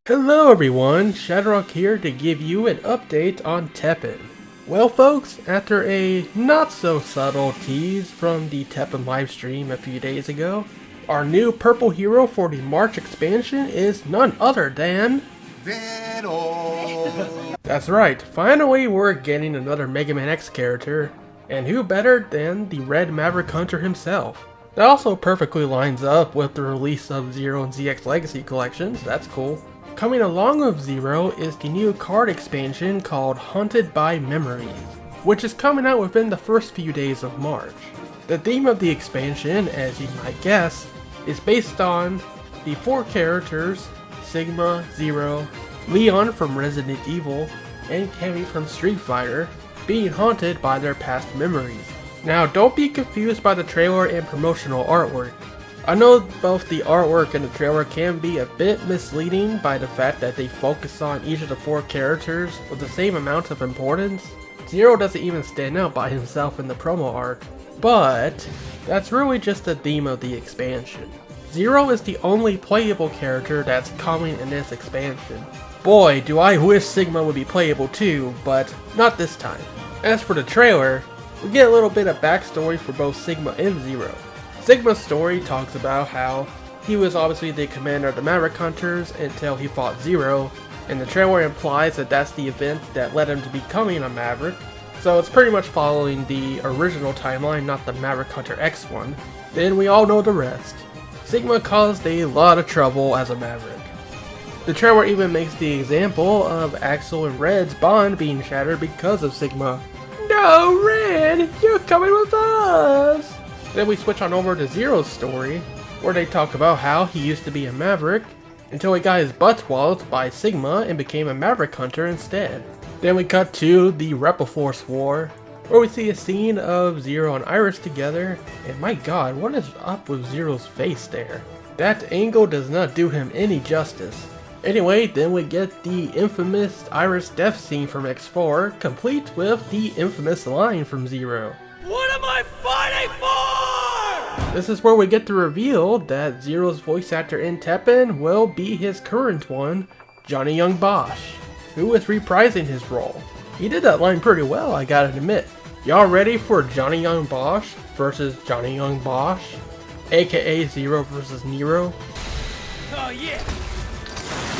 Hello everyone, ShadowRock here to give you an update on Teppen. Well folks, after a not so subtle tease from the Teppen livestream a few days ago, our new purple hero for the March expansion is none other than... Venom! That's right, finally we're getting another Mega Man X character, and who better than the Red Maverick Hunter himself. That also perfectly lines up with the release of Zero and ZX Legacy collections, that's cool. Coming along with Zero is the new card expansion called Haunted by Memories, which is coming out within the first few days of March. The theme of the expansion, as you might guess, is based on the four characters Sigma, Zero, Leon from Resident Evil, and Cammy from Street Fighter being haunted by their past memories. Now don't be confused by the trailer and promotional artwork. I know both the artwork and the trailer can be a bit misleading by the fact that they focus on each of the four characters with the same amount of importance. Zero doesn't even stand out by himself in the promo art, but that's really just the theme of the expansion. Zero is the only playable character that's coming in this expansion. Boy, do I wish Sigma would be playable too, but not this time. As for the trailer, we get a little bit of backstory for both Sigma and Zero. Sigma's story talks about how he was obviously the commander of the Maverick Hunters until he fought Zero, and the trailer implies that that's the event that led him to becoming a Maverick, so it's pretty much following the original timeline, not the Maverick Hunter X one. Then we all know the rest. Sigma caused a lot of trouble as a Maverick. The trailer even makes the example of Axel and Red's bond being shattered because of Sigma. No, Red! You're coming with us! Then we switch on over to Zero's story, where they talk about how he used to be a Maverick, until he got his butt walloped by Sigma and became a Maverick Hunter instead. Then we cut to the Repliforce War, where we see a scene of Zero and Iris together, and my god, what is up with Zero's face there? That angle does not do him any justice. Anyway, then we get the infamous Iris death scene from X4, complete with the infamous line from Zero. What am I fighting for? This is where we get the reveal that Zero's voice actor in Teppen will be his current one, Johnny Young Bosch, who is reprising his role. He did that line pretty well, I gotta admit. Y'all ready for Johnny Young Bosch versus Johnny Young Bosch, aka Zero versus Nero? Oh yeah!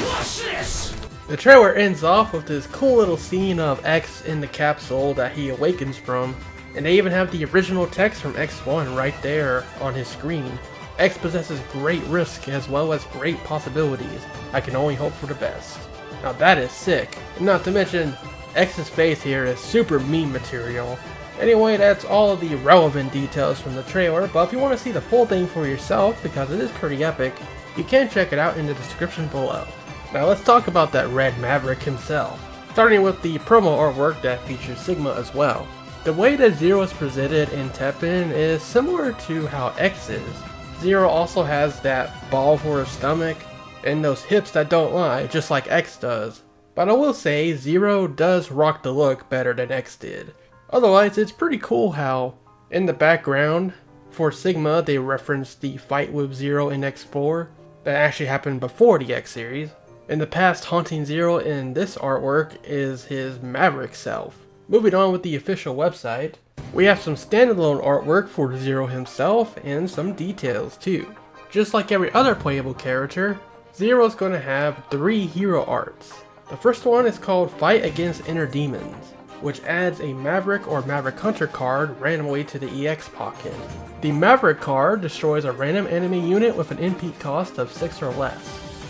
Watch this! The trailer ends off with this cool little scene of X in the capsule that he awakens from, and they even have the original text from X1 right there on his screen. X possesses great risk as well as great possibilities. I can only hope for the best. Now that is sick. And not to mention, X's face here is super meme material. Anyway, that's all of the relevant details from the trailer, but if you want to see the full thing for yourself, because it is pretty epic, you can check it out in the description below. Now let's talk about that Red Maverick himself, starting with the promo artwork that features Sigma as well. The way that Zero is presented in Teppen is similar to how X is. Zero also has that ball for his stomach, and those hips that don't lie, just like X does. But I will say, Zero does rock the look better than X did. Otherwise, it's pretty cool how, in the background, for Sigma they reference the fight with Zero in X4 that actually happened before the X series. In the past, haunting Zero in this artwork is his Maverick self. Moving on with the official website, we have some standalone artwork for Zero himself and some details too. Just like every other playable character, Zero is going to have 3 hero arts. The first one is called Fight Against Inner Demons, which adds a Maverick or Maverick Hunter card randomly to the EX pocket. The Maverick card destroys a random enemy unit with an NP cost of 6 or less,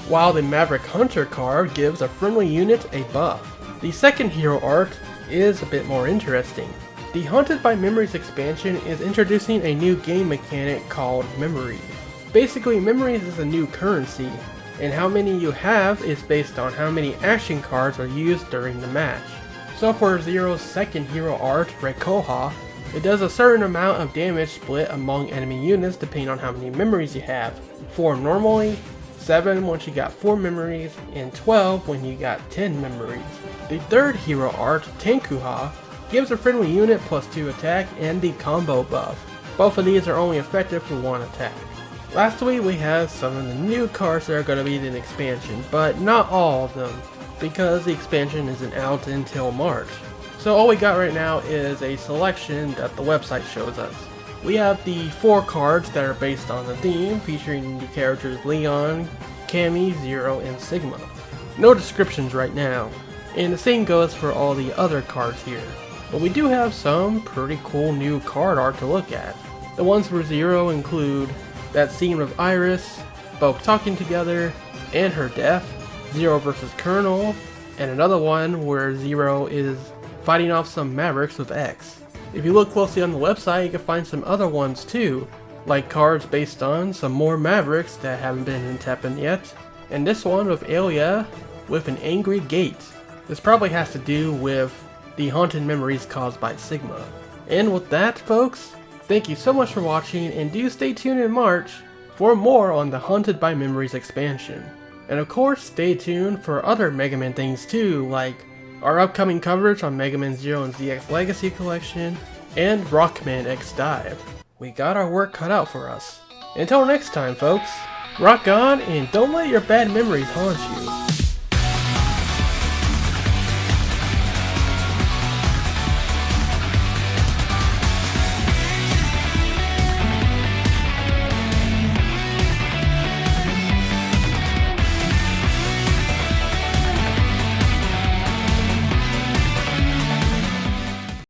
while the Maverick Hunter card gives a friendly unit a buff. The second hero art is a bit more interesting. The Haunted by Memories expansion is introducing a new game mechanic called Memories. Basically, Memories is a new currency, and how many you have is based on how many action cards are used during the match. So for Zero's second hero art, Rekoha, it does a certain amount of damage split among enemy units depending on how many memories you have. 4 normally, 7 once you got 4 memories, and 12 when you got 10 memories. The third hero art, Tenkuha, gives a friendly unit plus 2 attack and the combo buff. Both of these are only effective for 1 attack. Lastly, we have some of the new cards that are going to be in the expansion, but not all of them, because the expansion isn't out until March. So all we got right now is a selection that the website shows us. We have the 4 cards that are based on the theme, featuring the characters Leon, Cammy, Zero, and Sigma. No descriptions right now, and the same goes for all the other cards here. But we do have some pretty cool new card art to look at. The ones for Zero include that scene with Iris, both talking together, and her death, Zero versus Colonel, and another one where Zero is fighting off some Mavericks with X. If you look closely on the website, you can find some other ones too, like cards based on some more Mavericks that haven't been in Teppen yet, and this one with Alia with an angry gate. This probably has to do with the haunted memories caused by Sigma. And with that, folks, thank you so much for watching, and do stay tuned in March for more on the Haunted by Memories expansion. And of course, stay tuned for other Mega Man things too, like our upcoming coverage on Mega Man Zero and ZX Legacy Collection, and Rockman X Dive. We got our work cut out for us. Until next time, folks, rock on and don't let your bad memories haunt you.